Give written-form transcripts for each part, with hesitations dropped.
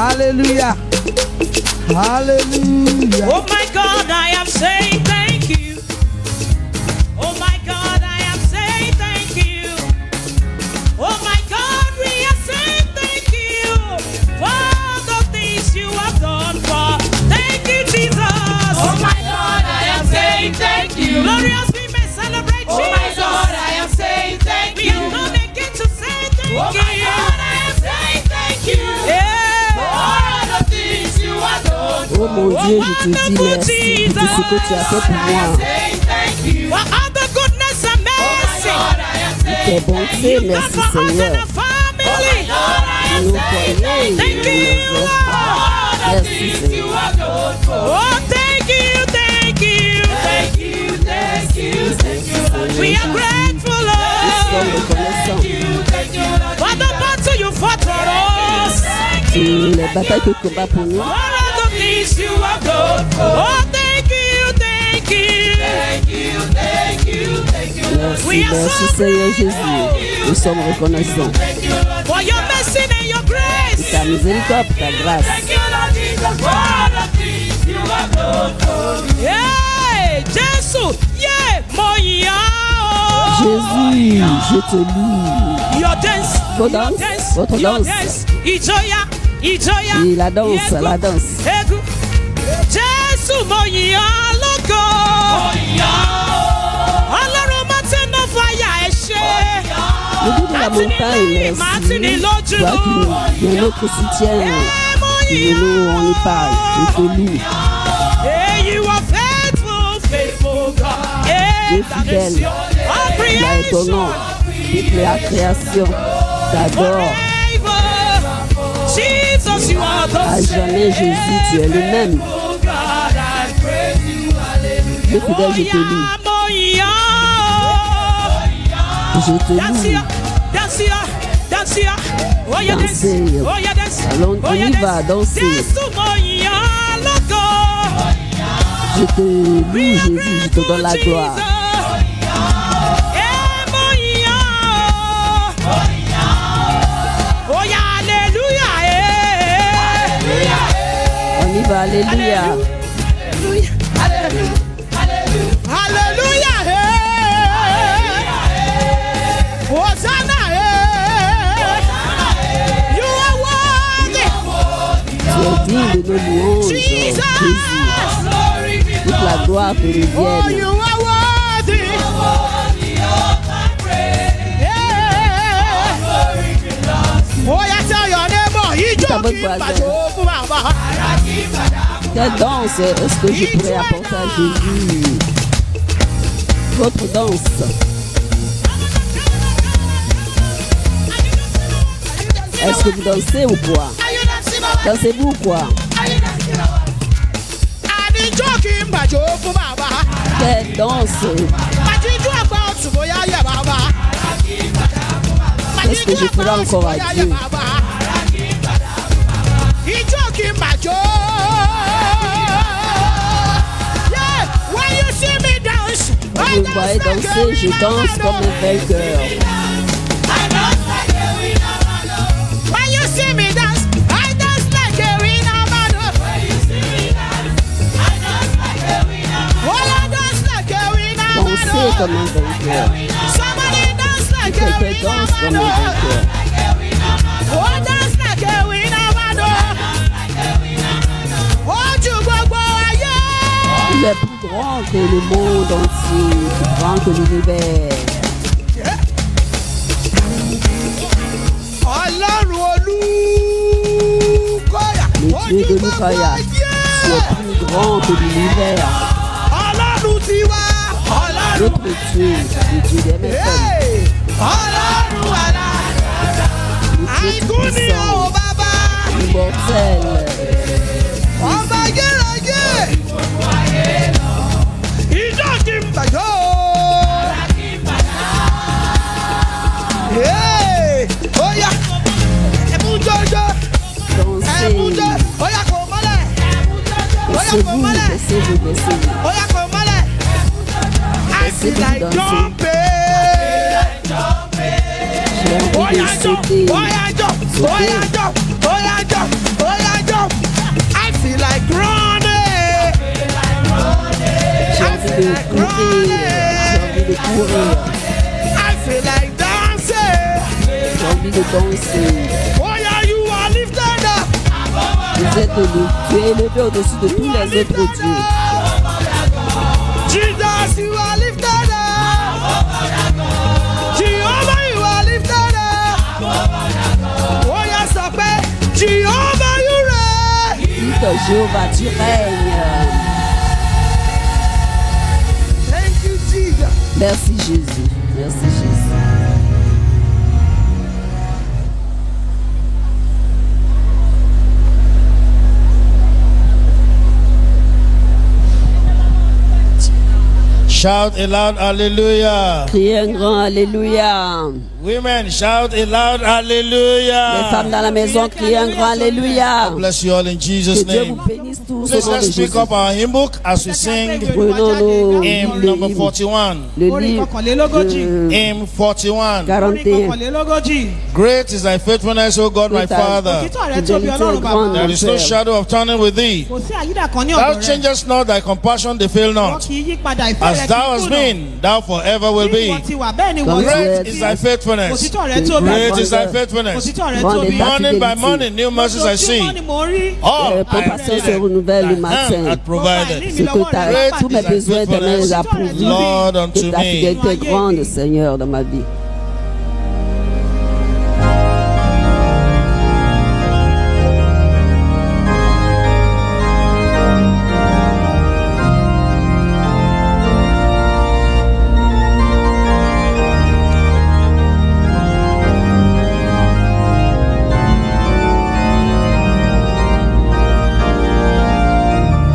Hallelujah. Hallelujah. Oh my God, I am saying thank you. Oh my God, I am saying thank you. Oh my God, we are saying thank you for the things you have done for. Thank you, Jesus. Oh my God, I am saying thank you. Glorious, we may celebrate Jesus. Oh my God, I am saying thank you. We are not again to say thank you. Oh my God, I am saying thank you. Yeah. For all the things you have done. Oh mon Dieu, je te dis merci pour tout ce que tu as fait pour moi. For all the goodness and mercy. Tes bontés, merci Seigneur. Nous croyons. Thank you. Merci Seigneur. Oh, thank you, thank you. Thank you, thank you, thank you. We are grateful, Nous sommes Lord, reconnaissants for the battle you fought for us. pour les batailles que tu combats pour nous. For all the things you have done. Oh, thank you, thank you. Thank you, thank you, thank you. Merci, merci Seigneur Jésus. Nous sommes reconnaissants For your mercy and your grace. pour ta miséricorde, pour ta grâce. Thank you, Lord Jesus, for all the things you have done for me. Yeah, Jesus, yeah, mo yàn ọ́. Jésus, je te loue. Your dance, Votre your danse, dance, votre your danse. dance. Ìjọya, ìjọya. Et la danse, la danse. Egu. Jésù mo yàn ọ́ lógo. Ọlọ́run má tẹ́ná fàyà ẹ̀ ṣe. Le bout de la montagne, merci. Toi qui es notre soutien, qui nous on y parle. Je te loue. Hey, you are faithful, faithful God. Tu es fidèle. All Tu as étonnant. Toute la création t'adore. Jesus, you are À the jamais, Jésus, tu es le même. God. I praise you. Le fidèle, je te loue. Je te Dance loue. here, dance here, dance here. Oh yeah, dance. Danser. Oh yeah, dance. Allons, Oh on yeah, y va, dance. danser. Dance, moya, loco. Je te loue, Jésus, je te donne la gloire. Eh, moya. Oh yeah, alléluia. On y va, alléluia. Alléluia. Hosanna. You are worthy. Tu es digne de nos louanges, Jesus. Jésus. Toute la gloire te Oh, revienne. you are worthy. Yeah. Oh, yeah, tell your neighbor, he Ta bonne joking, but voisine. oh, Baba. Quelle danse est-ce que je pourrais apporter à Jésus? Votre danse. Est-ce que vous dansez ou quoi? Are you dancing, Baba? Dansez-vous ou quoi? Are you dancing, Baba? And he joking, but oh, Baba. Quelle danse? But he joking about to go, yeah, Baba. But Qu'est-ce que je ferai encore à Dieu? He joking, but oh. Yeah, when you see me dance, Quand I vous me voyez dance like danser, je a danse comme un vainqueur. When you see me dance, I dance like a winner man. Oh, I dance like a winner Dansez man. comme un vainqueur. Somebody dance like a Quelqu'un winner danse comme man. un vainqueur. Oh, dance like a winner man. Oh, tu go, yeah. Il est plus grand que le monde entier, plus grand que l'univers. Ọlọ́run Olúkọ̀yà. Le Dieu de Lukaya, tu es plus grand que l'univers. Ọlọ́run tiwa. Ọlọ́run. Notre Dieu, le Dieu des méthodes, Hey! Ọlọ́run àlà. le Dieu Àìkú ni tout-puissant, o bàbá. immortel, Ọba gẹ́gẹ́. Ìjọ kì í bàjọ́. Hey! Oya! Ẹ̀mú jọjọ. Ẹ̀mú jọ. dansez, Oya kò mọ́lẹ̀. Oya kò baissez-vous, mọ́lẹ̀. baissez-vous, baissez-vous. Oya kò mọ́lẹ̀. I feel like jumping. J'ai envie Oya de jump. sauter. Oya jump. Oya jump. Oya jump. Oya like running. J'ai envie de courir. J'ai envie de courir. I feel like dancing. J'ai envie de danser. Oh yeah, you are lifted up. Vous êtes élevé. Tu es élevé au-dessus de tous les autres dieux. Jesus, you are lifted up. Jehovah, you are lifted up. Oh yes, I pray. Jehovah, you reign. Dites Jéhovah, tu règnes. Thank you, Jesus. Merci Jésus. Merci Jésus. Shout a loud hallelujah. Criez un grand Alléluia. Women, shout a loud Les hallelujah. femmes dans la maison, criez un grand Alléluia. Bless you all in Que Jesus' Dieu vous name. bénisse tous au Please nom de let's Jésus. pick up our hymn book as we sing Prenons nos hymn number 41. le livre de Hymn 41. 41. Great is thy faithfulness, O God, my Father. There is no shadow of turning with thee. Thou changest not, thy compassion they fail not. As thou hast been, thou forever will be. Great is thy faithfulness. Great is thy faithfulness. Morning by morning, new mercies I see. All I compassion se have renouvelle le thy hand matin. hath provided. C'est que tous mes besoins éternels les a pourvus. Lord, Et unto ta me. fidélité est grande, Seigneur, dans ma vie.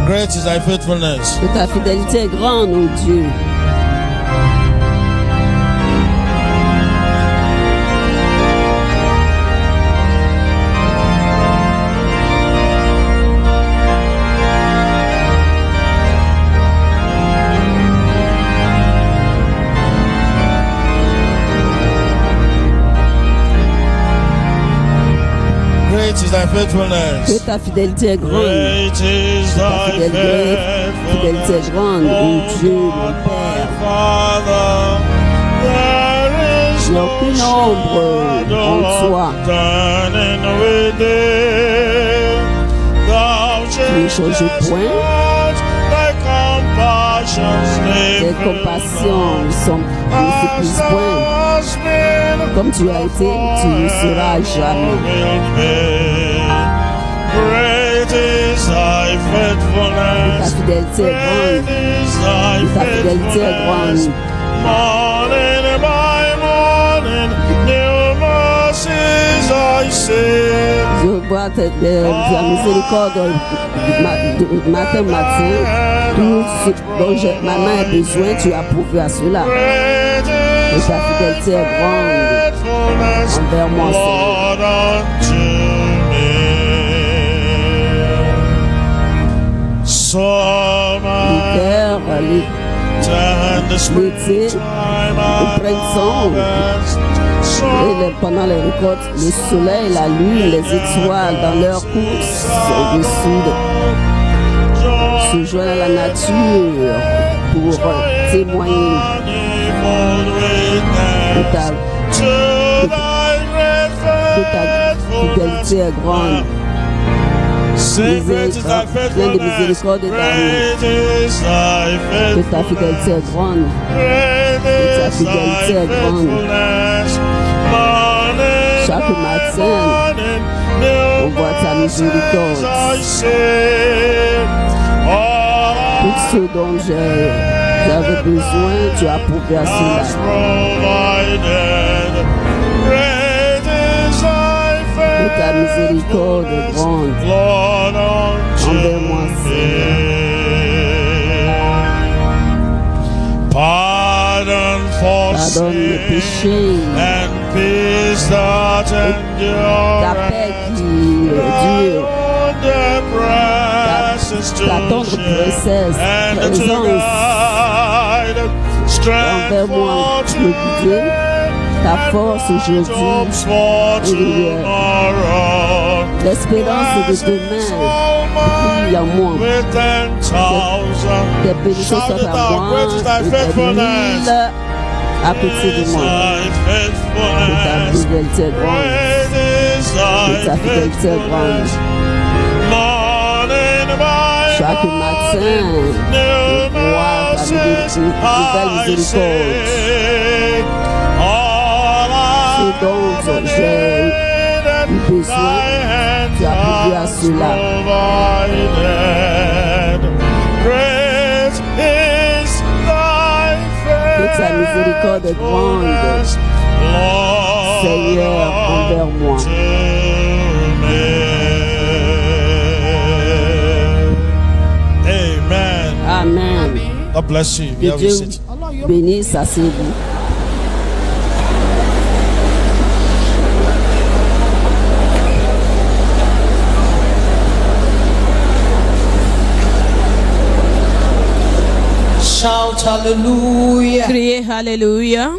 Great is thy faithfulness. Que ta fidélité est grande, ô Dieu. Great is thy faithfulness. Que ta fidélité est grande. Great is Ta thy fidélité est grande, ô Dieu, mon Père. Father, there is Il n'y a aucune ombre en toi. turning within. Thou Tu ne changes point. thy compassions Tes compassions ne s'épuisent point. Comme tu as été, tu ne seras jamais. Great is thy faithfulness. Ta fidélité est grande. Great is thy Ta fidélité est grande. faithfulness. Morning by morning, new mercies I see. Je vois ta miséricorde matin. Tout ce dont ma main a besoin, tu as pourvu à cela. Great Et is ta fidélité est grande faithfulness, envers moi, Seigneur. Lord, unto me. So my L'hiver, l'été, le printemps, et pendant les récoltes, le soleil, la lune, les étoiles dans leur course au-dessus se joignent à la nature pour témoigner de ta fidélité est grande. Plein de miséricorde et d'amour. Que ta fidélité est grande. Que ta fidélité est grande. Chaque matin, on voit ta miséricorde. Tout ce dont j'avais besoin, tu as pourvu à cela. Que ta miséricorde est grande envers moi, Seigneur. Pardonne mes péchés. Ta paix qui dure. Ta tendre princesse, présence envers moi, le guider. Ta force aujourd'hui et hier. L'espérance de demain brille en moi. Tes bénédictions sont à moi et tes mille à côté de moi. Et ta fidélité est grande. Et ta fidélité est grande. Chaque matin, je vois ta nouvelle miséricorde. Ce dont j'ai eu besoin, tu as pourvu à cela. Que ta miséricorde est grande, Seigneur, envers moi. Amen. God bless you. Que Dieu bénisse, asseyez-vous. Shout hallelujah. Criez hallelujah.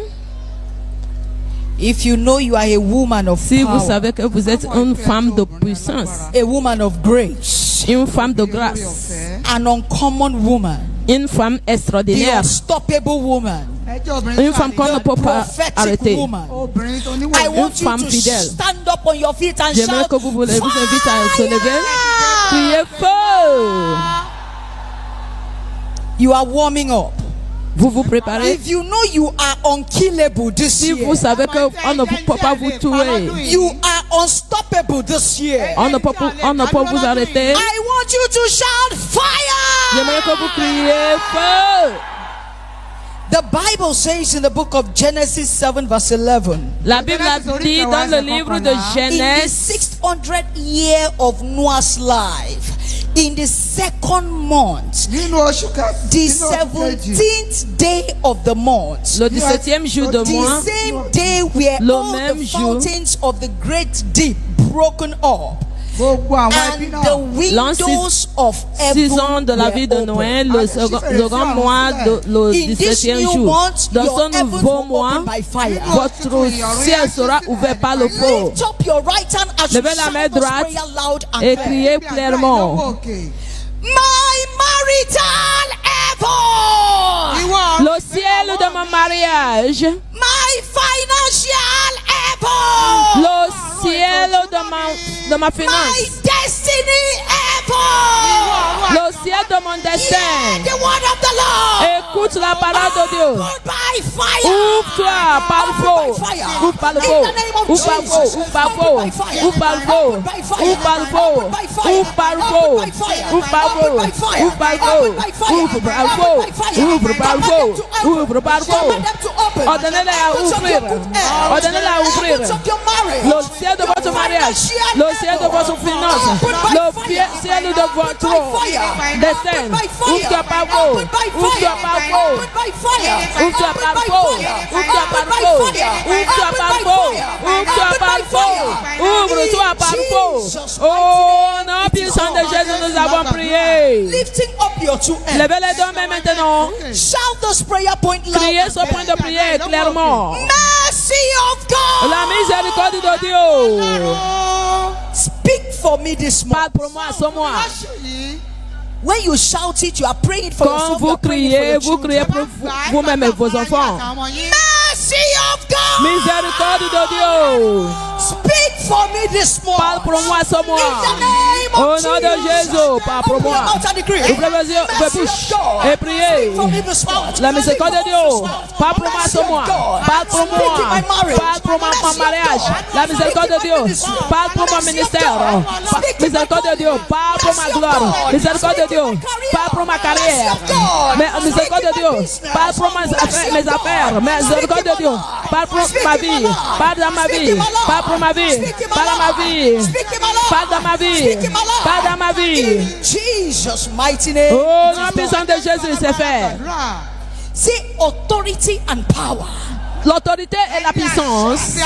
If you know you are a woman of Si vous power, savez que vous êtes une femme de puissance, a woman of grace, une femme de grâce, an uncommon woman, une femme the extraordinaire, unstoppable woman, une femme qu'on ne peut pas prophetic arrêter, woman, I want you femme to fidèle. stand up on your feet and J'aimerais shout, que vous invite à se lever. Fire! Criez feu. You are warming up. Vous vous préparez. If you know you are unkillable this Si year, vous savez qu'on ne peut pas vous tuer, you are unstoppable this year, on ne peut vous arrêter. I want you to shout fire. J'aimerais que vous criez feu. The Bible says in the book of Genesis 7 verse 11, La Bible a dit dans le livre de in the Genèse, 600th year of Noah's life, in the second month, the 17th day of the month, le 17e jour de the mois, same day where le all the même jour, fountains of the great deep broken up, and the windows of 6 ans de la heaven vie de were Noé, opened. le second mois, le In this 17e new jour. month, Dans your ce heavens nouveau will mois, open by fire. votre ciel sera ouvert par le feu. Lift up your right hand as you Levez la main shout this droite prayer loud and et clear. criez clairement. My marital heaven, Le ciel de mon mariage, my financial heaven, le ciel de ma my finance, destiny heaven. le ciel de mon Hear destin. the word of the Lord. Écoute la parole de Dieu. Open by fire. Ouvre-toi par le Open feu. by fire. Ouvre par le In feu. the name of Ouvre par le feu. Jesus. Ouvre par le Open by feu. fire. Ouvre par le feu. Open by fire. Ouvre par le feu. Open by fire. Ouvre par le feu. Open by fire. Ouvre par le feu. Open by fire. Ouvre par le feu. Open by fire. Ouvre par le feu. Open by fire. Ouvre par le feu. Command them to open. Ouvre par le feu. Command them to open. Ordonnez-les à Heavens of ouvrir. your good health. Ordonnez-les à ouvrir. Heavens of your marriage. Le ciel de votre mariage, le ciel de votre finance, le ciel de votre destin. Ouvre-toi par le feu. Ouvre-toi par le feu. Ouvre-toi par le feu. Ouvre-toi par le feu. Ouvre-toi par le feu. Ouvre-toi par le feu. Ouvre-toi par le feu. Oh, nom puissant de Jésus, nous avons prié. Lifting up your two hands. Levez les deux mains maintenant. Shout this prayer point loud. Criez ce point de prière clairement. Mercy of God. La miséricorde de Dieu. Speak for me this Parle morning. pour moi ce mois. When you shout it, you are praying for Quand yourself. You vous are praying criez, for vous your criez children. pour vous-même et vos enfants. Mercy of God. Miséricorde de Dieu. Speak for me this morning. Parle pour moi ce mois. In the name of Au nom de Jésus, parle pour moi. Ouvrez vos yeux, vos bouches et priez. La miséricorde de Dieu. Parle pour moi ce mois. Parle pour moi. Parle pour mon mariage. La miséricorde de Dieu. Parle pour mon ministère. Miséricorde de Dieu. Parle pour ma gloire. Miséricorde de Dieu. Parle pour ma carrière. Miséricorde de Dieu. Parle pour mes affaires. Miséricorde de Dieu. Parle pour ma vie. Parle dans ma vie. Parle pour ma vie. Parle dans ma vie. Parle dans ma vie. Parle dans ma vie. Jesus mighty name. Oh, nom puissant de Jésus, c'est fait. Say authority and power. L'autorité et la puissance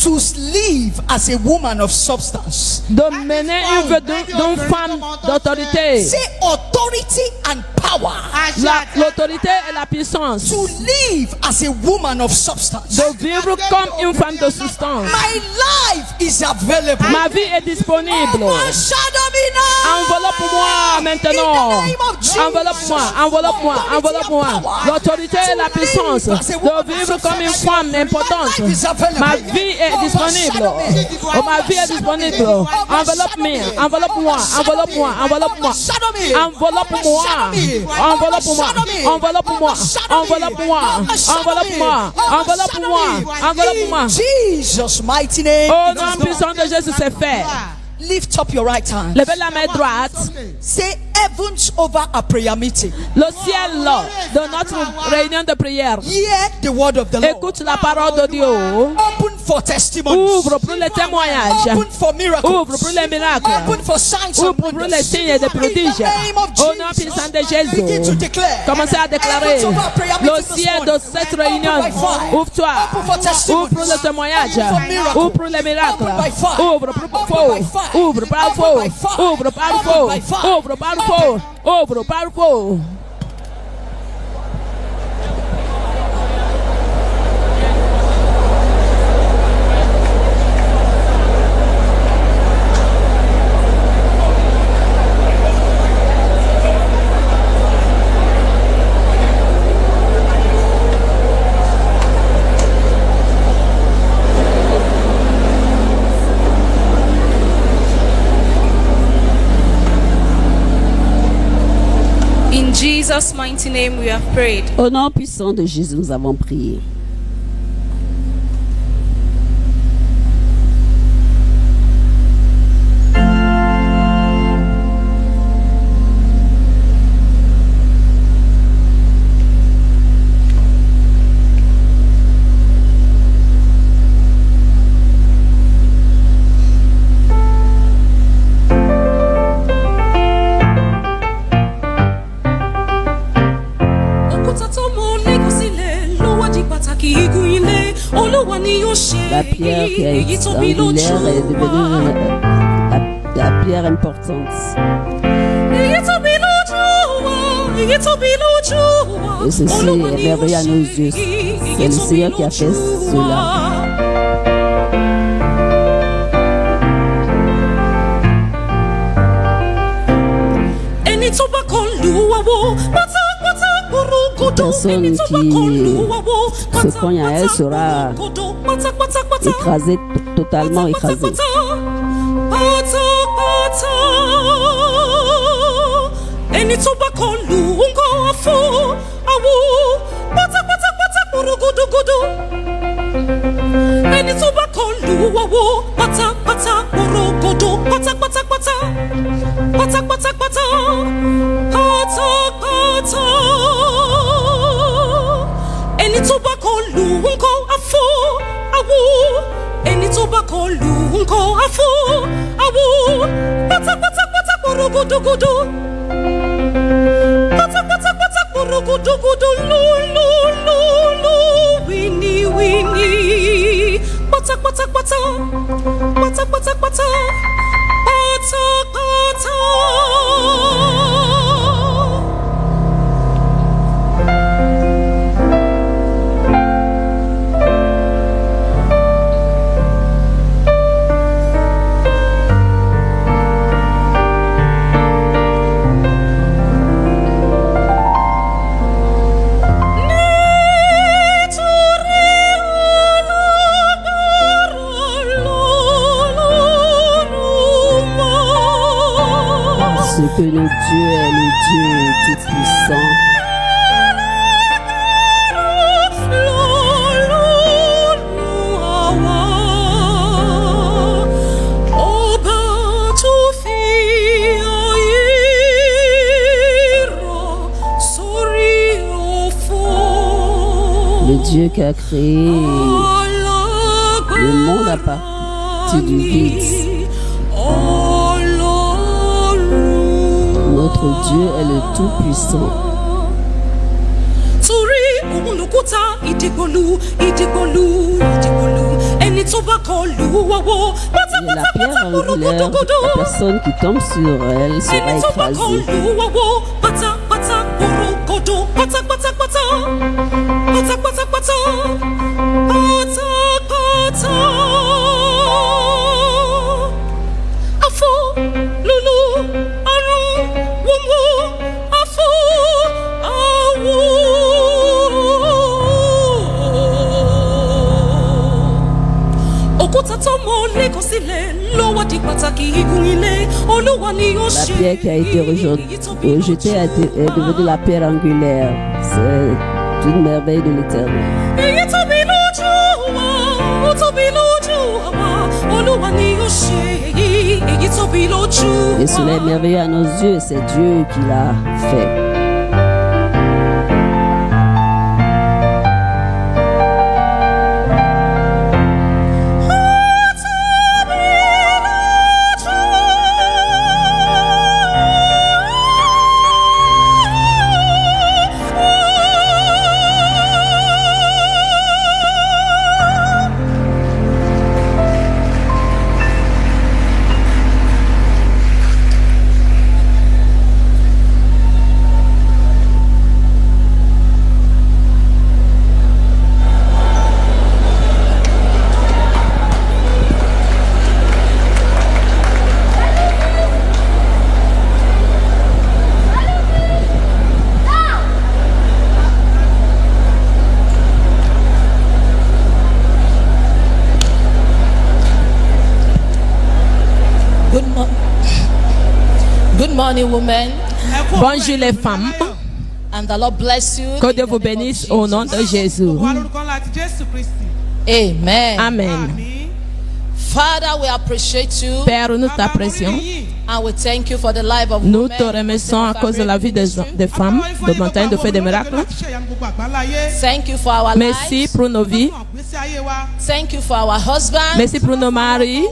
To live as a woman of substance. de mener une vie d'une femme d'autorité. Say authority authority and power. L'autorité et la puissance. To live as a woman of substance. De vivre comme une femme de substance. My life is available. Ma vie est disponible. Overshadow me now. Enveloppe-moi maintenant. Enveloppe-moi, enveloppe-moi, enveloppe-moi. L'autorité et la puissance de vivre comme une femme importante. Ma vie est disponible. Oh, ma vie est disponible. Enveloppe-moi, enveloppe-moi, enveloppe-moi, enveloppe-moi. Enveloppe-moi, enveloppe-moi, enveloppe-moi, enveloppe-moi, enveloppe-moi, enveloppe-moi, enveloppe-moi. Jesus' mighty name. Au nom puissant de Jésus, c'est fait. Lift up your right hand. Levez la main droite. Say heavens over a prayer meeting. Le ciel de notre réunion de prière. Hear the word of the Lord. Écoute la parole de Dieu. Open for testimonies. Ouvre pour les témoignages. Open for miracles. Ouvre pour les miracles. Open for signs and Ouvre pour wonders. les signes et les prodiges. Au nom puissant de Jésus. Commencez à déclarer. Le ciel de cette réunion. Ouvre-toi. Ouvre pour le témoignage. Ouvre pour les miracles. Ouvre pour faux. Ouvre par faux. Ouvre par faux. Ouvre par faux. Ouvre par faux. In Jesus' mighty name we have prayed. Au nom puissant de Jésus, nous avons prié. La pierre qui est angulaire est devenue la pierre importante. Et ceci est merveilleux à nos yeux. C'est le Seigneur qui a fait cela. Personne qui se cogne à elle sera écrasée, totalement écrasée. Que notre Dieu est le Dieu tout-puissant. Le Dieu qui a créé le monde à partir du vide. Notre Dieu est le Tout-Puissant. Et la pierre angulaire, la personne qui tombe sur elle sera écrasée. La pierre qui a été rejetée est devenue la pierre angulaire. C'est une merveille de l'Éternel. Et cela est merveilleux à nos yeux, c'est Dieu qui l'a fait. Good morning, women. Bonjour les femmes. And the Lord bless you. Que Dieu vous bénisse au nom de Jésus. Amen. Amen. Father, we appreciate you. Père, nous t'apprécions. And we thank you for the life of Nous women. te remercions à cause de la vie des femmes, de montagne de fait des miracles. Thank you for our Merci lives. pour nos vies. Thank you for our husbands. Merci pour nos maris.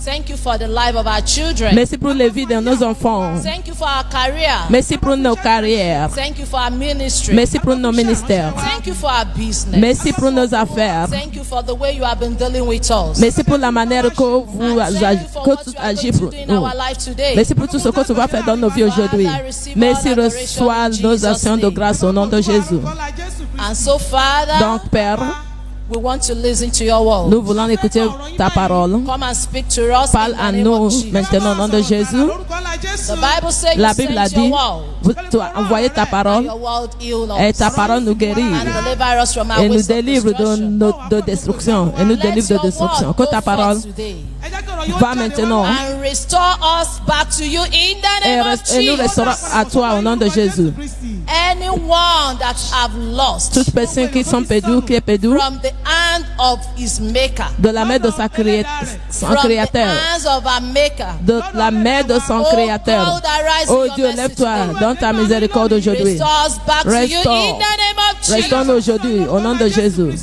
Thank you for the life of our children. Merci pour les vies de nos enfants. Thank you for our career. Merci pour nos carrières. Thank you for our ministry. Merci pour nos ministères. Thank you for our business. Merci pour nos affaires. Thank you for the way you have been dealing with us. Merci pour la manière que vous Thank you for what tu you are agis going pour to do in nous. our life today. Merci pour tout ce que tu vas faire dans nos vies aujourd'hui. Merci, reçois nos actions de grâce au nom de Jésus. And so, Father, Donc, Père, we want to listen to your word. nous voulons écouter ta parole. Come and speak to us. Parle in the à name nous of Jesus. maintenant au nom de Jésus. The Bible says La you Bible a sent your dit, word. tu as envoyé ta parole Your word heal us. et ta parole nous guérit And deliver us from our et nous ways of délivre destruction. de destruction et nous Let délivre de your destruction. word Que go ta parole forth today va maintenant and restore us back to you in the et name of nous Jesus. restaurera à toi au nom de Jésus. Anyone that have lost Toutes personnes qui sont perdues, qui est perdue from the hand of his maker, de la main de son from the créateur, hands of our maker. de la main de son Oh créateur. God, arise Oh in your Dieu, mercy lève-toi today. dans ta miséricorde aujourd'hui. Restore us back to you Restore. in the name of Jesus. Restons-nous aujourd'hui au nom de Jésus.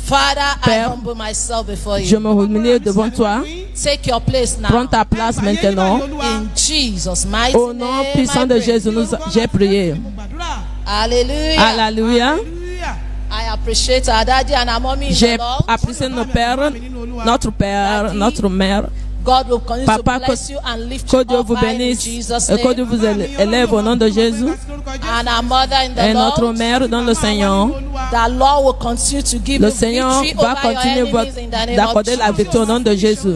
Father, I Père, humble myself before Je you. me humilie devant toi. Take your place now. Prends ta place maintenant. In Jesus' mighty Au nom name, puissant I de pray. Jésus, j'ai prié. Hallelujah. Alléluia. I appreciate our daddy and our mommy in J'ai the Lord. apprécié nos pères, notre père, notre mère. God will continue Papa, to bless you and lift Que you Dieu up vous high in bénisse Jesus' et que name. Dieu vous élève au nom de Jésus. And our mother in the Et notre Lord. mère dans le Seigneur. The Lord will continue to give Le you Seigneur victory va over your continuer enemies in the name of d'accorder la Jesus. victoire au nom de Jésus.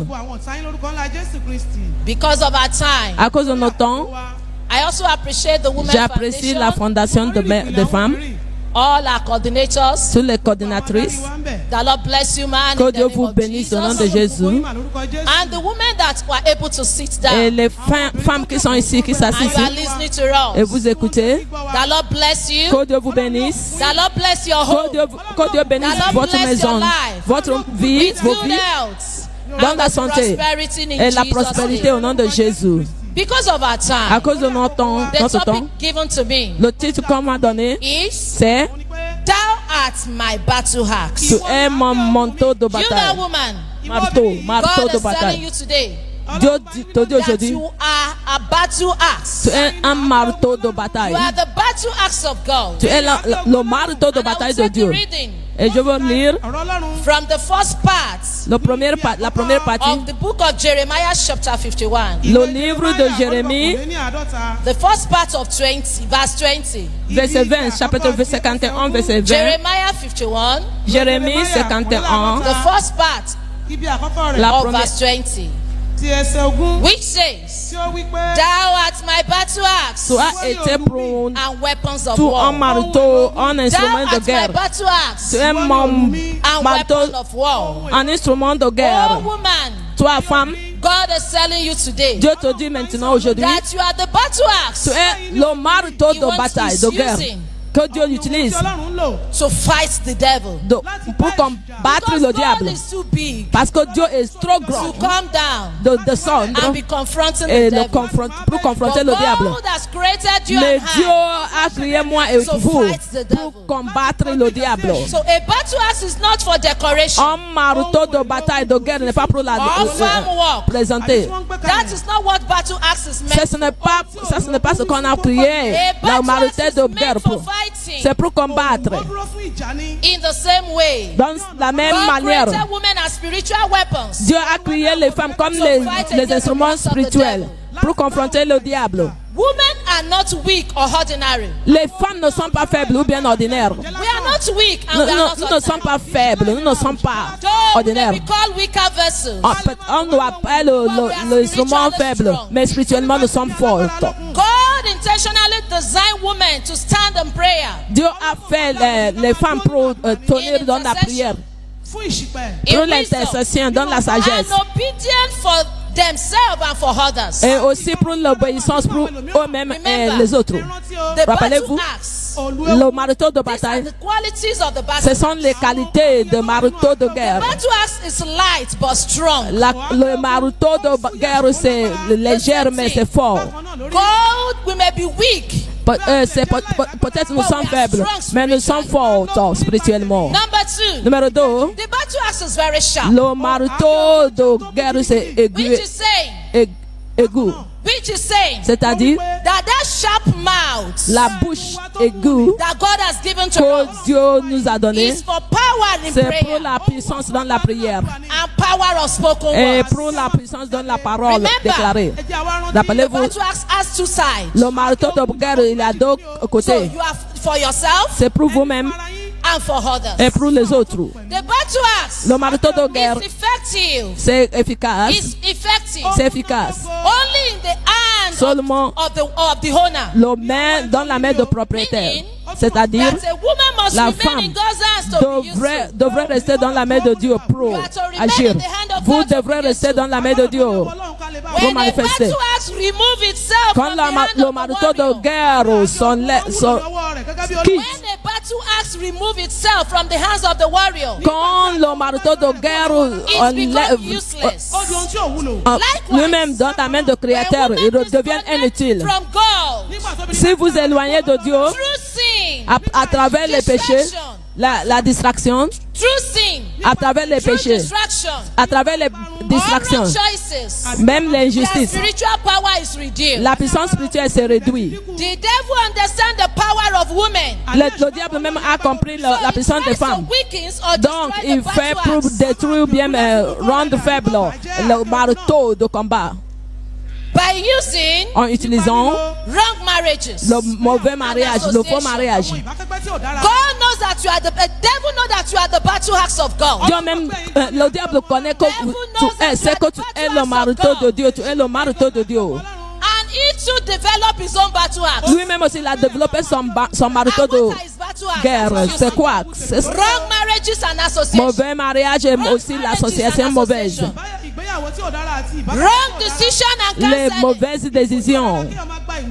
Because of our time, À cause de notre temps, I also appreciate the Women j'apprécie la Foundation, fondation de femmes, all our coordinators. toutes les coordinatrices. The Lord bless you, man. Que in the Dieu name vous of bénisse au nom de Jesus. Jésus. And the women that were able to sit Et down les femmes qui sont ici, qui and you s'assisent are listening to et us. vous écoutez, The Lord bless you. que Dieu vous bénisse. The Lord bless your Que home. Dieu bénisse The Lord votre bless maison, your life. votre vie, With vos good vies, health. dans And la with santé prosperity in et la Jesus' prospérité name. au nom de Jésus. Because of our À time, cause de notre temps, the notre temps, topic given to me le titre qu'on m'a donné, is c'est Thou art my battle axe. Tu es mon manteau de You that bataille. woman, Marteau God de is telling bataille. you today Dieu te dit that aujourd'hui, you are a battle axe. tu es un marteau de You bataille. are the battle axe of God. Tu es le marteau de And I will bataille de take the Dieu. reading Et je veux lire from the first part la première partie, of the book of Jeremiah chapter 51. le livre de Jérémie, The first part of 20, verse 20. verset 20, chapitre 51, verset 20. Jeremiah 51, Jérémie 51, the first part la of première, verse 20, which says, Thou art my battle axe tu as été pour and weapons of tout un war. marteau, un Thou instrument de art my guerre. battle axe Tu es mon and marteau, weapon of war. un instrument de Oh guerre. woman, Toi, femme, God is telling you today Dieu te dit maintenant aujourd'hui, that you are the battle tu axe es le marteau He de wants bataille, to de guerre, use him que Dieu utilise to fight the devil. pour combattre Because le God diable. is too big Parce que Dieu est trop to grand come down de descendre and be confronting et the devil. pour confronter But le diable. God has created you Mais and Dieu I a créé moi et to vous fight the devil. pour combattre le diable. So a battle axe is not for decoration Un marteau de bataille de guerre n'est pas pour la or farm work. présenter. That is not what battle axe is meant Ce n'est pas ce qu'on a créé. A La battle marteau axe is de meant guerre for fighting c'est pour combattre in the same way. dans la même God manière. created women as spiritual weapons. Dieu a créé les femmes comme les instruments spirituels pour confronter le diable. Women are not weak or ordinary. Les femmes ne sont pas faibles ou bien ordinaires. We are not weak and Nous, we are not nous ne sommes pas faibles, nous ne sommes pas Though we may ordinaires. be called weaker vessels. On nous appelle l'instrument faible, mais spirituellement nous sommes fortes. God intentionally designed women to stand in prayer. Dieu a fait les femmes pour tenir dans la prière, pour In l'intercession, dans la sagesse. and obedient for themselves and for others. Et aussi pour l'obéissance pour eux-mêmes et les autres. The Rappelez-vous, battle axe. le marteau de These are bataille, the qualities of the battle ce sont les qualités de marteau de guerre. battle axe is light but strong. Le marteau de guerre, c'est léger, mais c'est fort. God, we may be weak. Peut-être nous sommes faibles, mais nous sommes forts spirituellement. Number two, Numéro 2, the battle axe is very sharp. le marteau de guerre, c'est aigu. Which is saying C'est-à-dire that sharp mouth la bouche aiguë that God has given to que us Dieu nous a donnée, is for power in c'est pour prayer la puissance dans la prière and power of spoken et words. pour la puissance dans la parole Remember, déclarée. The Rappelez-vous, battle axe has two sides. le marteau de guerre, il a deux So côtés. you are for yourself C'est pour vous-même and for others. et pour les autres. The battle axe Le marteau de guerre, is effective. c'est efficace. Is effective C'est efficace. only in the hand Seulement of the owner. le main dans la main du propriétaire. C'est-à-dire, That a woman must la remain femme in God's hands to be useful. devrait rester dans la main de Dieu pour agir. Vous devrez rester dans la main de Dieu pour When the manifester. battle axe remove itself Quand from the hand le of the marteau de warrior, guerre quitte, when the battle axe remove itself from the hands of the warrior, quand le marteau de guerre it enlève becomes useless. lui-même dans la main du Créateur, il devient inutile. From God, Si vous éloignez de Dieu through sin, à travers les péchés, la distraction, through sin, à travers les through péchés, distraction, à travers les distractions, or wrong choices, même their l'injustice, spiritual power is reduced. la puissance spirituelle se réduit. The devil understands the power of women. Le diable même a compris la puissance des femmes. Donc, il fait pour détruire bien, rendre faible le marteau de combat by using en utilisant wrong marriages. le mauvais mariage, le faux mariage. God knows that you are the devil knows that you are the battle axe of God. Dieu même, le diable connaît que c'est que tu es le marteau de Dieu, tu es le marteau de Dieu. And he too developed his own battle axe. Lui-même aussi, il a développé son marteau And de what are his battle axes? guerre. C'est quoi? C'est Wrong marriages and associations. mauvais mariage et aussi l'association mauvaise. Wrong decision and Les counseling. mauvaises décisions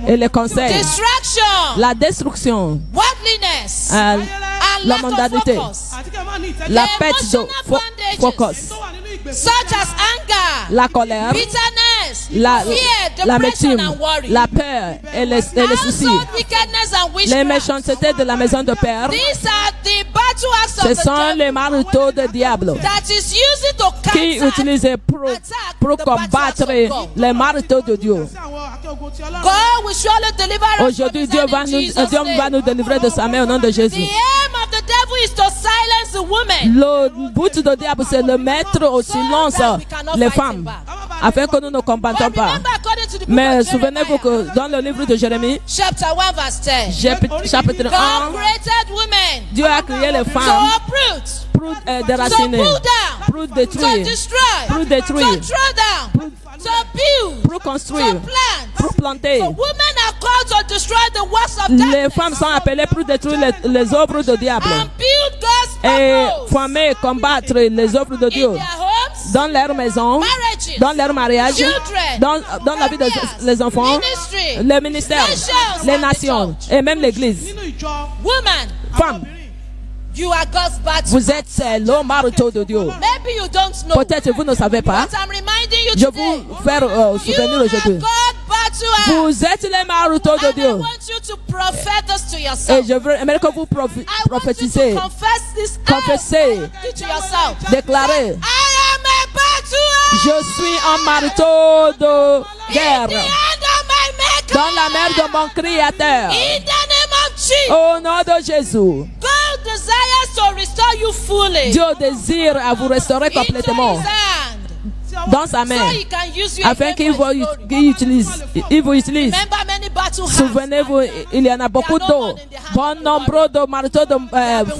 et les conseils. Distraction. La destruction. Worldliness. euh, And la lack of mondanité. focus. La perte de Emotional focus. Such as anger, La colère. bitterness, La fear, l'amertume, depression and worry. la peur et les soucis. Household wickedness and Les witchcraft. méchancetés de la maison de père. These are the battle axes Ce of the sont devil les marteaux du diable that is using to qui counter. utilisent pour combattre les marteaux de Dieu. God will surely deliver us Aujourd'hui, from Dieu sin va in nous, Jesus' Dieu va name. nous délivrer de sa main au nom de The Jésus. aim of the devil is to silence the women. Le but du diable, c'est de mettre au silence les femmes, afin que nous ne combattons pas. Mais souvenez-vous que dans le livre de Jérémie, Chapter 1 verse 10. chapitre 1, God created women Dieu a créé les to femmes uproot, pour to déraciner, pull down, pour to détruire, destroy, pour détruire, to throw down, to build, pour construire, to plant. pour planter. So women are called to destroy the works of Les darkness femmes sont appelées pour détruire les œuvres du diable and build God's et purpose former, combattre les œuvres de Dieu in their homes, dans leur maison, marriages, dans leur mariage, children, dans la vie des enfants, ministry, les ministères, les nations et même l'église. woman. Femmes, You are God's battle. vous êtes le marteau de Dieu. Maybe you don't know. Peut-être vous ne savez pas. But I'm reminding you Je today. vous faire souvenir You are aujourd'hui. God battle axe. Vous êtes les marteaux de And I Dieu. want you to prophet this to Et yourself. je veux aimerais que vous I want you prophétisez, to confess this confessez, out to yourself. déclarez. I am a battle axe. Je suis un marteau de In guerre the hand of my maker. dans la main de mon Créateur. In the name of Jesus. Au nom de Jésus, God desires to restore you fully. Dieu désire à vous restaurer Into complètement his hand. dans sa main, So he can use you afin again qu'il for vous his glory. utilise. Il vous utilise. Remember many battle axe. Souvenez-vous, il y en a beaucoup d'eau. Bon nombre de marteaux de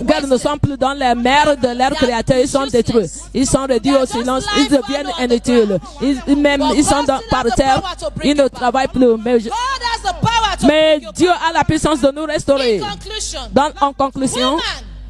guerre ne sont plus dans les mers de leur Créateur. Ils sont détruits. Ils sont réduits au silence. Ils deviennent inutiles. Ils sont par terre. Ils ne travaillent plus. God has the power to Mais bring you Dieu back. a la puissance de nous restaurer. In conclusion, En conclusion,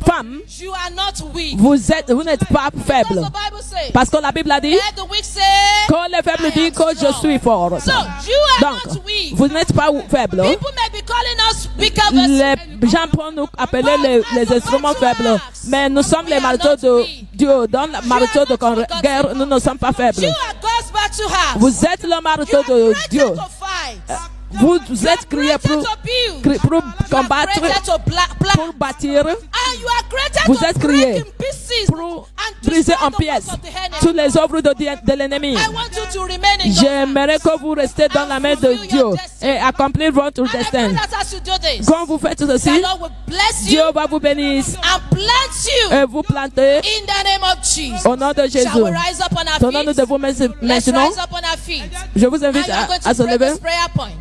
femme, you are not weak. vous n'êtes pas faible. That's the Bible says. Parce que la Bible a dit Let the weak say, que les faibles disent que je suis fort. So, you are Donc, not weak. vous n'êtes pas faible. People may be calling us weaker Les vessels. gens peuvent nous appeler les instruments faibles, mais nous sommes les marteaux de Dieu. Dans le marteau de guerre, nous ne sommes pas faibles. You are God's battle axe. Vous êtes le marteau You de are created Dieu. to fight. Vous êtes créés Created to build. pour You are combattre, created to plant. pour bâtir, And you are created Vous to êtes break créés in pieces pour and briser destroy en the pièces works of the enemy. toutes les œuvres de l'ennemi. I want you to remain in God's J'aimerais que vous restiez dans la main de Dieu et accomplir votre And I pray destin. that as you do this, Quand vous faites the ceci, Lord will bless you Dieu va vous bénir and plant you et vous planter in the name of Jesus. au nom de Shall Jésus. we rise up on our Tenons-nous feet? debout Let's maintenant. rise up on our feet. Je vous And invite we are going à to se pray lever. this prayer point.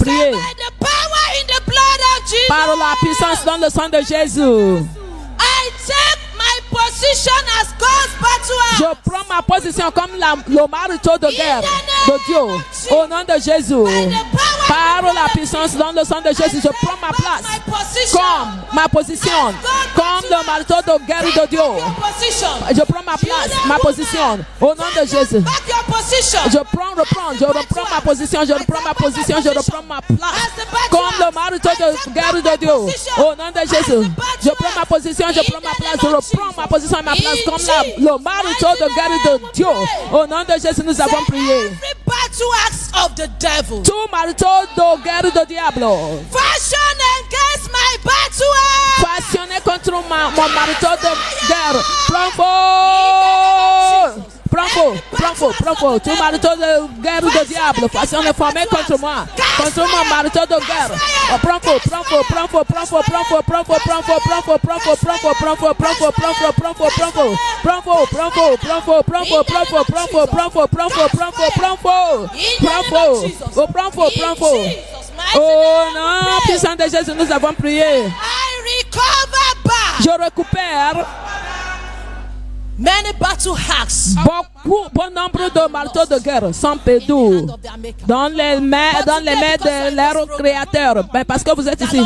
Priez By the power in the blood of Jesus, par la puissance dans le sang de Jésus. I take my position as God's battle axe. Je prends ma position comme le marteau de guerre de Dieu. Au nom de Jésus. Par la puissance dans le sang de Jésus, je prends ma place My position. comme ma position, comme le marteau de guerre de Dieu. Your position. Je prends ma place, ma position. Au nom de Jésus. Back your position. Je reprends ma position, je reprends ma position, je reprends ma place. Comme le marteau de guerre de Dieu. Au nom de Jésus. Je prends ma position, je prends ma place, je reprends ma position et ma place comme le marteau de guerre de Dieu. Au nom de Jésus, nous avons prié. Every battle axe of the devil. Tout marteau de guerre de diable. Fashion against my battle axe. Passionné contre mon marteau de guerre. Prends feu. Prends feu. Tout marteau de guerre de diable. Passionné formé contre moi. Contre mon marteau de guerre. Prends feu. Oh non, puissant de Jésus, nous avons prié. I recover back Je récupère many battle hacks bon nombre de marteaux de guerre sans perdus dans les mains de leur créateur. Ben, parce que vous êtes ici,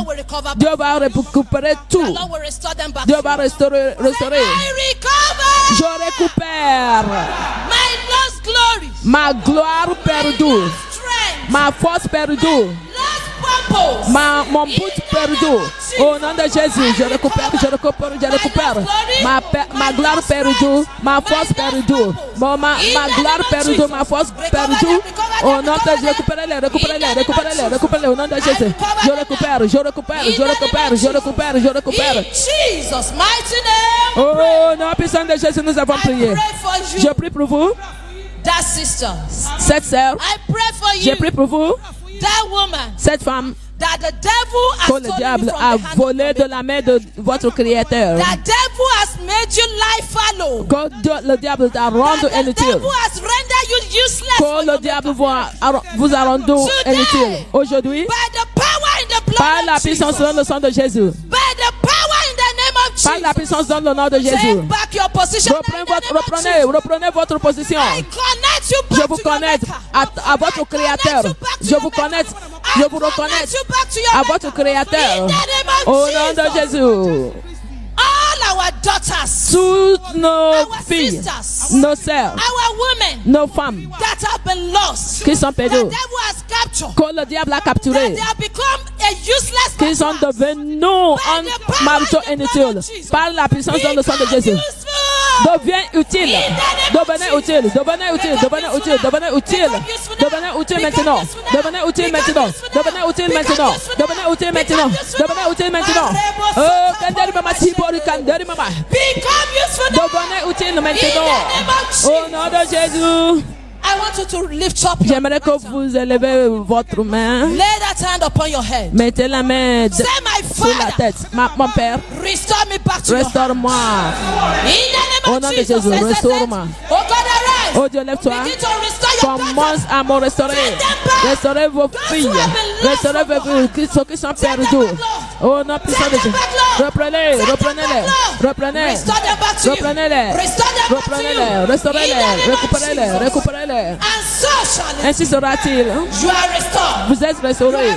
Dieu va récupérer tout. The Lord will restore them back. Dieu va restaurer. I recover Je récupère my lost glory, ma gloire perdue, strength, ma force perdue, lost purpose. mon but perdu. Au nom de Jésus, je récupère ma gloire perdue, ma force perdue, ma gloire perdue, ma force perdue. Au nom de Jésus, récupérez-les. Au nom de Jésus, je récupère. In Jesus' mighty name, Oh nom puissant de Jésus, nous avons I prié. pray for Je you, prie pour vous, that sister. cette sœur. I pray for Je you, prie pour vous, that woman, cette femme, that the devil has que le stolen diable you from a the hand volé of de la main de votre Créateur. the devil has made you lie fallow. Que le diable t'a rendu That the inutile. devil has rendered you useless for Que le your diable maker. vous a rendu Today, inutile. Aujourd'hui, by the power in the blood par la of puissance Jesus, dans le sang de Jésus, by the power in the name of par la Jesus, puissance dans le nom de Jésus, take back your position. reprenez votre position. I connect you back Je vous to your connecte maker. à votre Créateur. Je vous connecte, je vous reconnecte you back to your à votre Créateur. In the name of Au nom de Jesus. Jésus, All our daughters, toutes nos our filles, sisters, nos sœurs, our women nos femmes that have been lost, qui sont the perdues, devil has captured, que le diable a that capturées, they have become a useless qu'ils sont person. devenus un marteau inutile par la puissance dans le sang de Jésus. Deviens utile, devenez utile, devenez utile, devenez utile, devenez utile, devenez utile maintenant, devenez utile maintenant, devenez utile maintenant, devenez utile maintenant, devenez utile maintenant. Oh, Kandari Mama Tibori Kandari Mama. Become useful now. Devenez utile maintenant. Au nom de Jésus. I want you to lift up your J'aimerais que vous élevez votre main. lay that hand upon your head. Mettez la main Say, my sur la Father, tête. Mon Père, restore me back to your hand. restaure-moi. In the Au name nom of de Jesus, Jésus, let's restaure-moi. Oh God, arise. Oh Dieu, lève-toi. Begin to restore your Commence daughters. à me restaurer. Restaurez vos filles. Restaurez vos filles, ceux qui sont perdus. Au nom puissant de Jésus. Reprenez-les. Reprenez. Restore them back to you. Reprenez-les. Restore them back to you. Reprenez-les. Restaurez-les. Récupérez-les. Récupérez-les. And so shall it. Ainsi sera-t-il. You are restored. Vous êtes restaurés.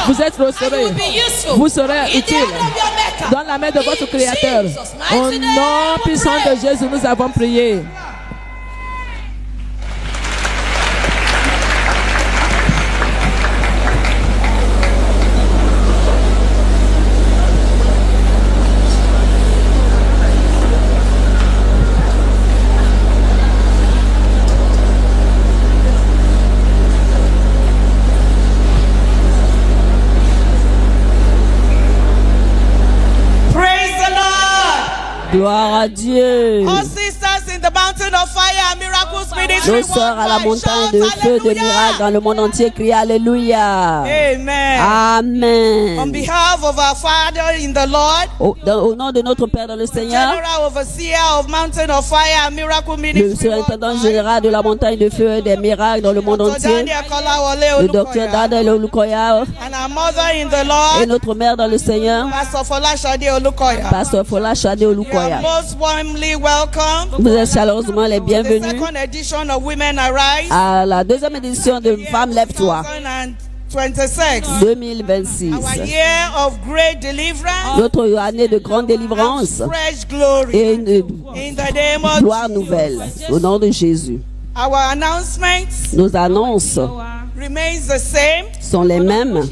Vous êtes And you restaurés. will be useful. Vous serez In the utiles hand of your maker. dans la main de votre In Créateur. Jesus' Au mighty name, nom we puissant pray. de Jésus, nous avons prié. Praise the Lord. Gloire à Dieu. All sisters in the mountain of fire and miracles ministry. Nos sœurs à la montagne de feu de miracles dans le monde entier crient Alléluia. Amen. On Amen. behalf of our Father in the Lord, Au nom de notre Père dans le Seigneur, General Overseer of Mountain of Fire and Miracle le Ministry, surintendant général de la montagne de feu et des miracles dans le monde Dr. entier, Daniel Kolawole le docteur Olukoya, Daniel Olukoya and our mother in the et Lord, notre mère dans le Seigneur, Pastor Folashade Olukoya. Pasteur Fola Shade You are Olukoya. most warmly welcome Vous êtes chaleureusement les to the bienvenus second edition of Women Arise à la deuxième édition de Femmes Lève-toi 2026. 2026. Our year of great deliverance, Notre année de grande délivrance fresh glory. et une In the name of gloire Jesus. nouvelle. Au nom de Jésus. Our announcements Nos annonces remains the same, sont les mêmes,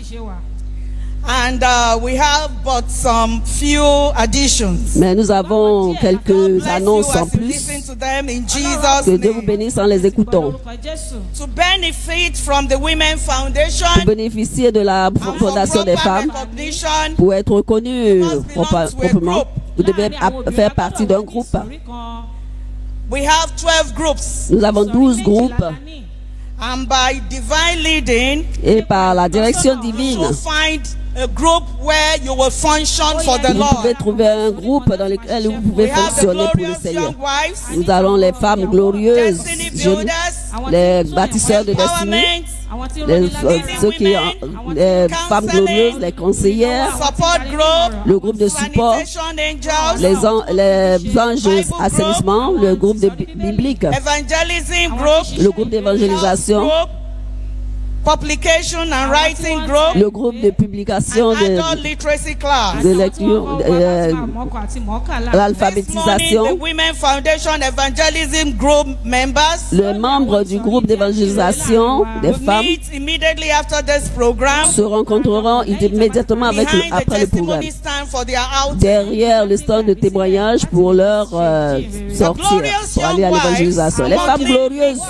and we have but some few additions. mais nous avons God quelques bless you annonces en as you plus. listen to them in Jesus' Que Dieu vous name. bénisse en les écoutant. To benefit from the Women Foundation Pour bénéficier de la and for Fondation des proper femmes, recognition, pour être reconnu must belong to a proprement, group. vous devez faire partie d'un groupe. we have 12 groups, Nous avons 12 groupes and by divine leading, et par la direction you divine, will find a group where you will function for the vous pouvez Lord. trouver un groupe dans lequel vous We pouvez have the fonctionner pour le glorious Seigneur. young wives, Nous allons les femmes glorieuses, destiny jeunes, builders, les bâtisseurs de destinée, ceux qui les femmes glorieuses, les conseillères, support group, le groupe de support, sanitation angels, les anges assainissement, le groupe de biblique, evangelism group, le groupe d'évangélisation, group, publication and writing group, le groupe de publication and adult literacy class. de lecture, This morning, the l'alphabétisation, Women Foundation Evangelism Group members les membres du groupe d'évangélisation des will femmes meet immediately after this program se rencontreront immédiatement avec behind the après le programme. testimony stand for their outing. Derrière le stand de témoignage pour leur sortir, pour aller à l'évangélisation. Les femmes glorieuses,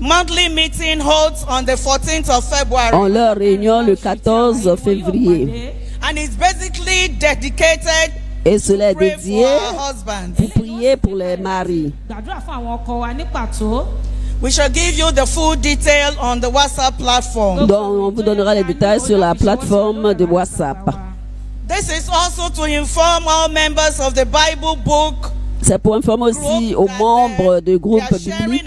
Monthly meeting holds on the 14th of February, ont leur réunion le 14 février. and it's basically dedicated Et cela est to pray for dédié our husbands. pour prier pour les maris. We shall give you the full detail on the WhatsApp platform. Donc, on vous donnera les détails sur la plateforme de WhatsApp. This is also to inform all members of the Bible book C'est pour informer aussi aux membres du groupe biblique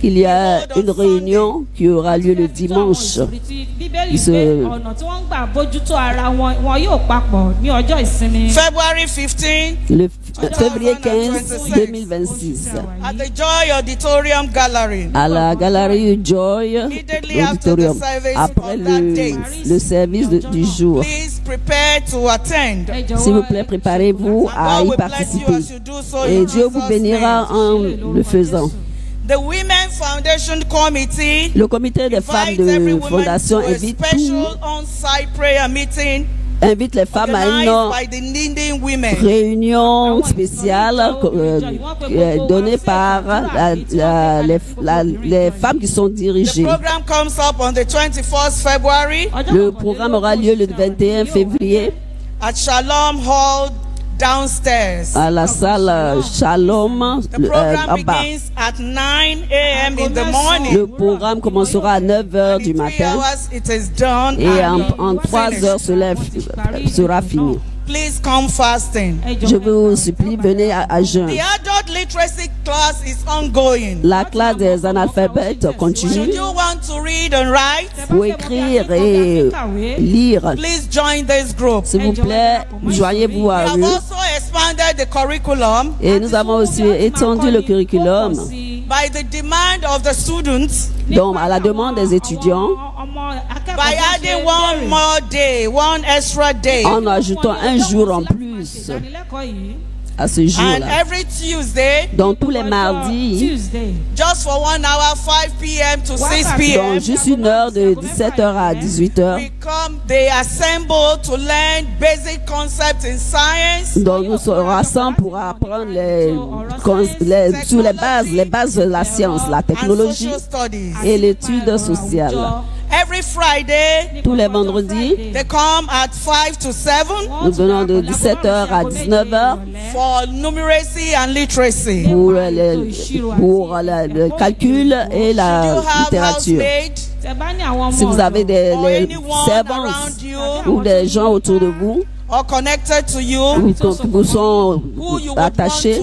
qu'il y a une réunion qui aura lieu le dimanche. February 15, le février 15 2026 at the Joy Auditorium Gallery. À la galerie Joy Auditorium après le service du jour. Please prepare to attend. S'il vous plaît, préparez-vous à y participer. Et Dieu vous bénira en le faisant. The Women Foundation Committee, le comité des femmes de fondation invite les femmes à une réunion spéciale donnée par les femmes qui sont dirigées. Le programme aura lieu le 21 février at Shalom Hall downstairs. À la salle Shalom en bas. At 9 a.m. in the morning. Le programme commencera à 9h du matin et en 3h sera fini. Please come fasting. Je vous supplie, venez à jeûne. The adult literacy class is ongoing. La classe des analphabètes continue. Should you want to read and write? Pour écrire et lire. Please join this group. S'il vous plaît, joignez-vous à eux. We have also expanded the curriculum. Et nous avons aussi étendu le curriculum. By the demand of the students. Donc, à la demande des étudiants. By adding one more day, one extra day. En ajoutant un jour en plus à ce jour-là. And every Tuesday, donc tous les mardis, just for 1 hour, 5 p.m. to 6 p.m. Donc juste une heure de 17h à 18h. They assemble to learn basic concepts in science. Donc nous serons rassemblés pour apprendre sur les bases de la science, la technologie et l'étude sociale. Every Friday, tous les vendredis, they come at 5 to 7. Nous venons de 17h à 19h for numeracy and literacy. Pour le calcul et la littérature. Si vous avez des servantes ou des gens autour de vous, or connected to you, vous sont attachés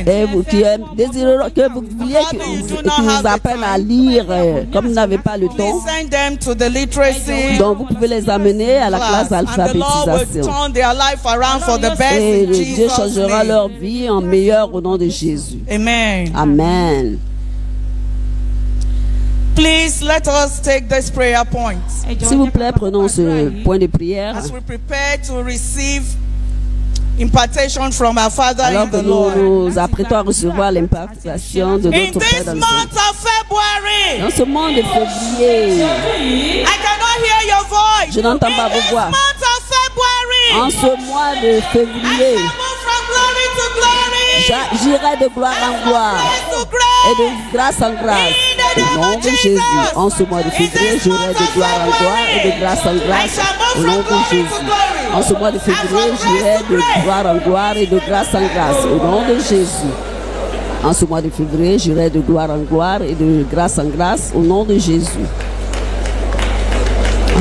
et vous qui désirez que vous vouliez qu'ils vous apprennent à lire comme vous n'avez pas le temps, donc vous pouvez les amener à la classe d'alphabétisation et Dieu changera leur vie en meilleur au nom de Jésus. Amen. Amen. Please let us take this prayer point. S'il vous plaît, prenons ce point de prière. As we prepare to receive impartation from our Father alors que in the Lord. Nous nous apprêtons à recevoir l'impartation de notre Père dans le ciel. Dans ce mois de février, I cannot hear your voice. Je n'entends pas vos voix. En ce mois de février, j'irai de gloire en gloire et de grâce en grâce. Au nom de Jésus, en ce mois de février, j'irai de gloire en gloire et de grâce en grâce. Au nom de Jésus. En ce mois de février, j'irai de gloire en gloire et de grâce en grâce. Au nom de Jésus. En ce mois de février, j'irai de gloire en gloire et de grâce en grâce. Au nom de Jésus.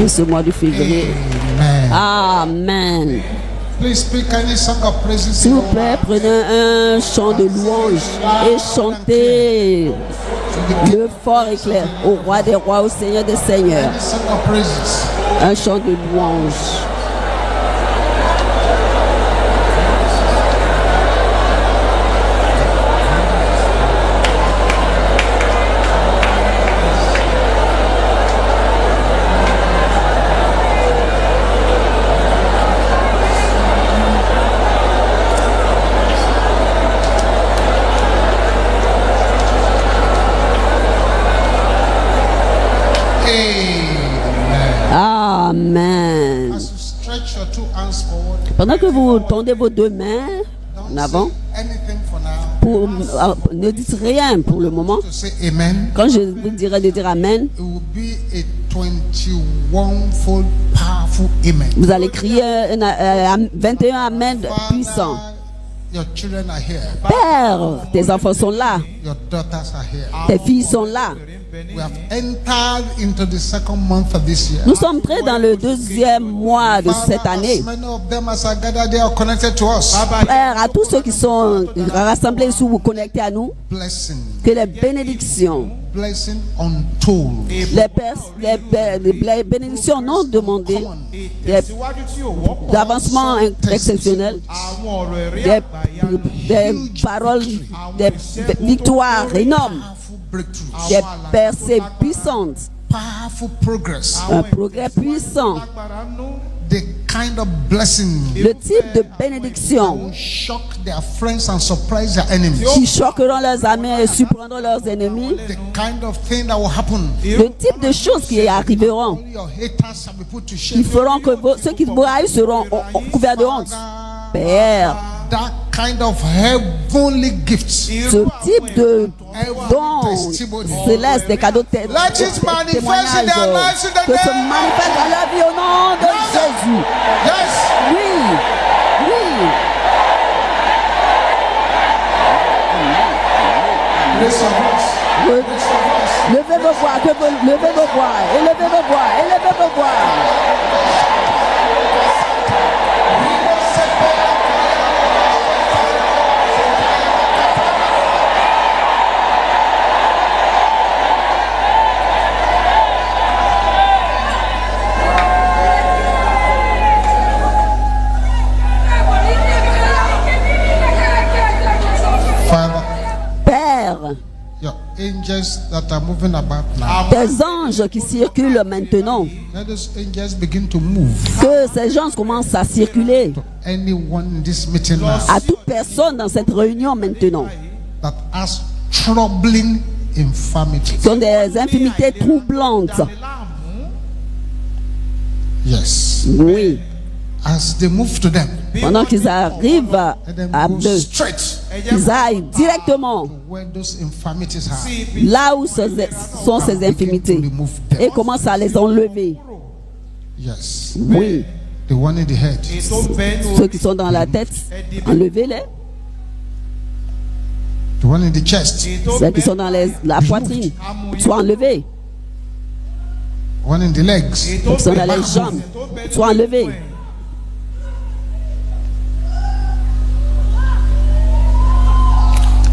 En ce mois de février. Amen. S'il vous plaît, prenez un chant de louange et chantez le fort et clair au roi des rois, au Seigneur des seigneurs. Un chant de louange. Amen. Pendant que vous tendez vos deux mains en avant, ne dites rien pour le moment. Quand je vous dirai de dire Amen, vous allez crier 21 Amen puissants. Your children are here. Père, tes enfants sont là. Your daughters are here. Tes filles sont là. We have entered into the second month of this year. Nous sommes entrés dans le deuxième mois de cette année. As many of them as are gathered, they are connected to us. Père, à tous ceux qui sont rassemblés sous vous, connectés à nous, Blessing. que les bénédictions, Blessing untold. les bénédictions non demandées, d'avancement exceptionnel, des paroles, des victoires énormes, des percées puissantes, Powerful progress. un progrès puissant, The kind of blessing le type de bénédiction will shock their friends and surprise their enemies. qui choqueront leurs amis et surprendront leurs ennemis, The kind of thing that will happen. le type de choses qui arriveront, Only your haters shall be put to qui shame. feront que ceux qui vous haïssent seront couverts de honte. Père, That kind of heavenly gifts. ce type de dons célestes, des cadeaux Let it manifest in témoignages, their lives in the que se name. manifeste dans leur vie au nom de Jésus. Yes. Oui, oui. Raise your voice. Levez vos voix, levez vos voix, élevez vos voix, élevez vos voix. Father, Père, your angels that are moving about now. des anges qui circulent maintenant, Let those angels begin to move que ces anges commencent à circuler to anyone in this meeting now à toute personne dans cette réunion maintenant. that has troubling infirmity. Ce sont des infirmités troublantes. Yes. Oui. As they move to them, Pendant qu'ils arrivent let them à go eux, straight ils aillent directement where those infirmities are. là où sont ces infirmités et commencent à les enlever. Yes. Oui. The one in the head. Ceux qui sont dans la tête, enlevez-les. The one in the chest. Ceux qui sont dans la poitrine, soient enlevés. The one in the legs. Ceux qui sont dans les jambes, soient enlevés.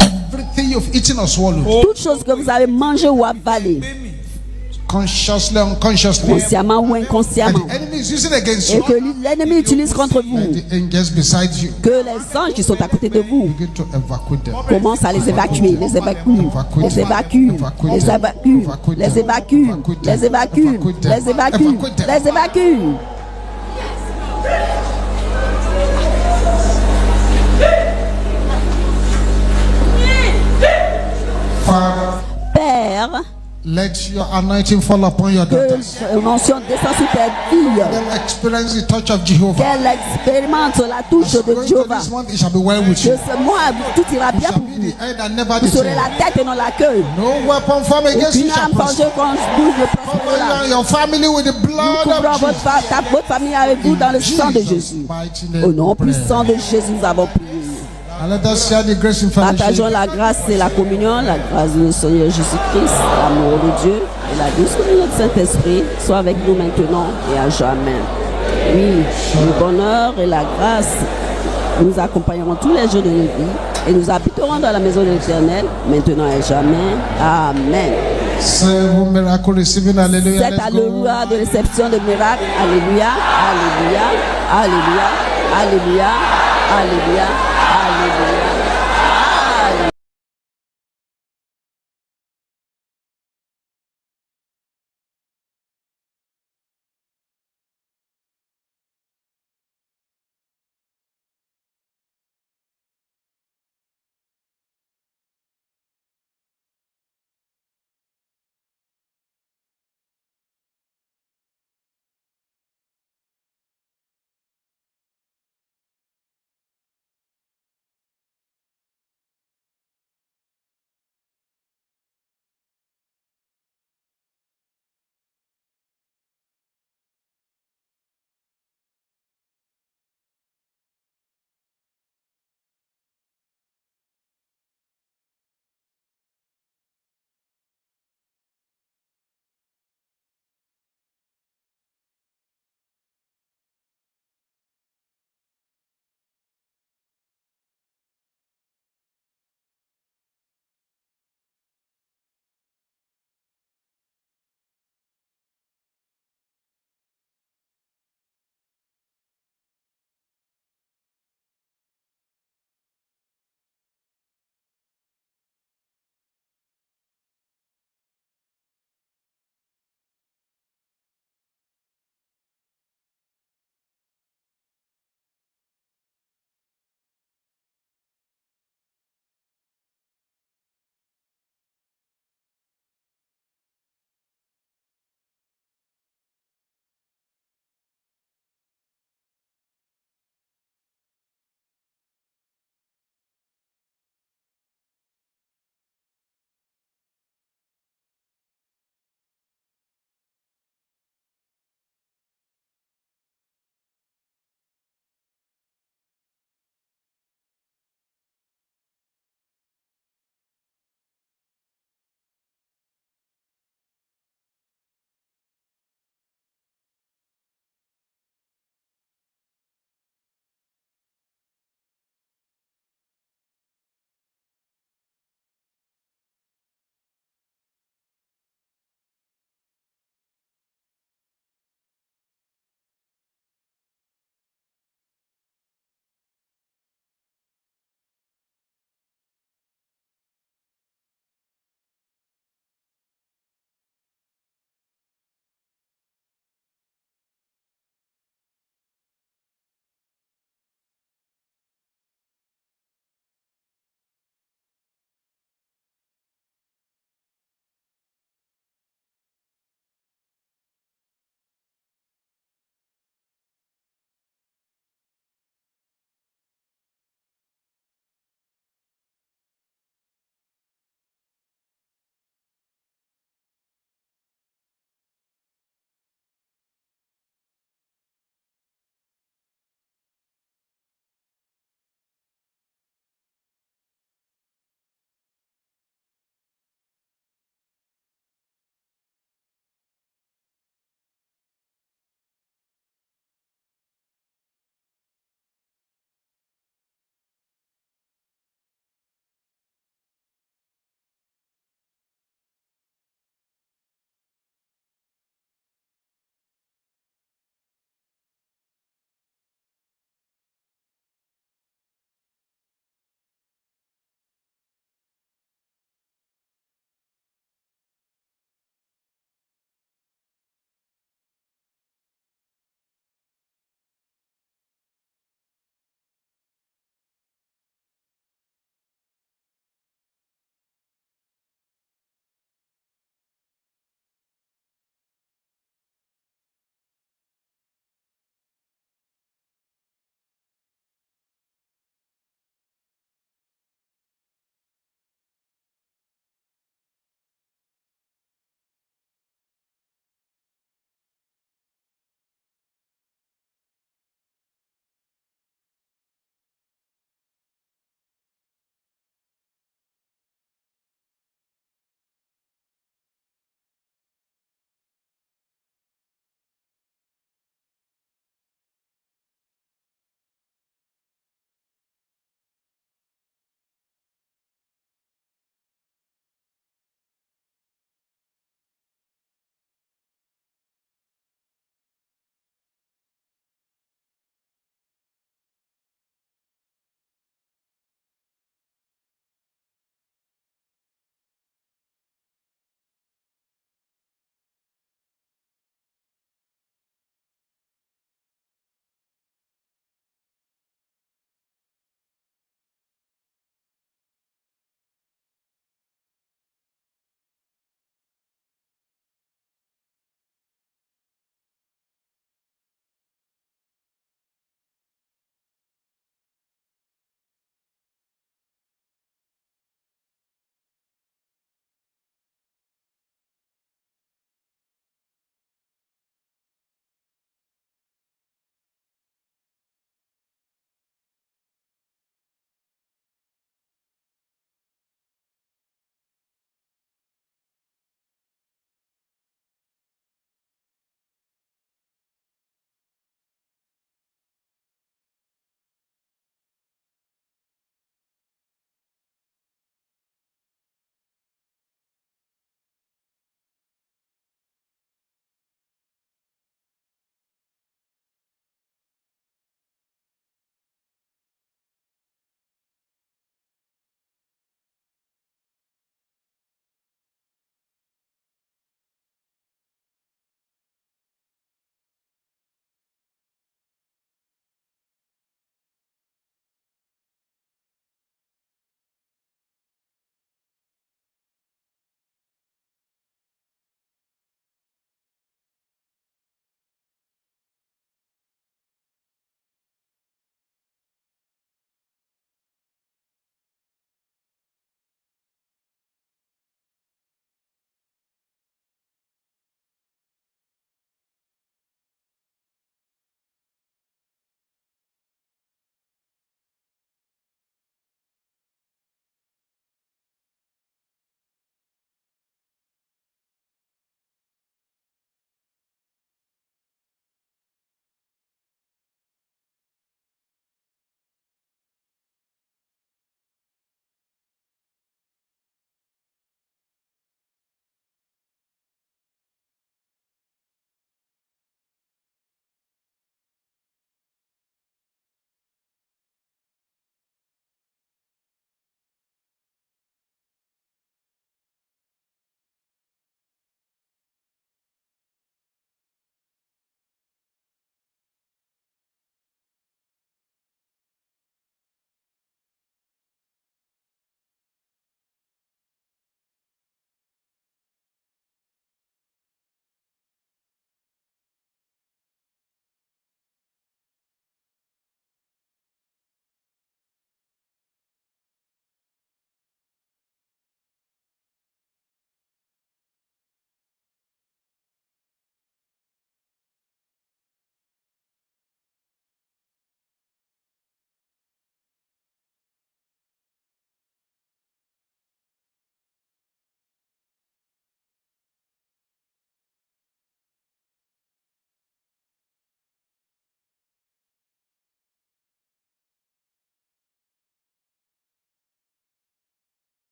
Everything you've eaten or swallowed, Toutes choses que vous avez mangées ou avalées, consciously, unconsciously, consciemment ou and inconsciemment, the enemy is using against et you. que l'ennemi utilise contre vous, Let the angels beside you que les anges qui sont à côté de vous begin to evacuate them. commencent à les évacuer, les évacuent, les évacuent, les évacuent, les évacuent, les évacuent, les évacuent, les évacuent. Father, Père, let your anointing fall upon your que daughters. l'onction descend sur tes filles, Let them experience the touch of Jehovah. qu'elles expérimentent la touche As de going to Jéhovah. this month, it shall be well with Que you. ce mois, tout ira You bien shall pour be vous. the head and never Vous the serez tail. la tête et non la queue. No weapon formed against Aucune you shall âme prosper. forgée contre vous ne Cover you prospérera. and your family with the Nous blood couvrons of votre, Jesus. votre famille avec vous dans le sang de Jésus. Mighty Au name nom we pray. puissant de Jésus, nous avons prié. And let us share the grace in Partageons fellowship. la grâce et la communion, la grâce de notre Seigneur Jésus-Christ, l'amour de Dieu et la douce communion de Saint-Esprit soit avec nous maintenant et à jamais. Oui, le bonheur et la grâce nous accompagneront tous les jours de notre vie et nous habiterons dans la maison de l'Éternel maintenant et jamais. Amen. Seven miracle receiving, hallelujah. Cette Let's go. alléluia de réception de miracles. Alléluia, alléluia, alléluia, alléluia, alléluia, alléluia.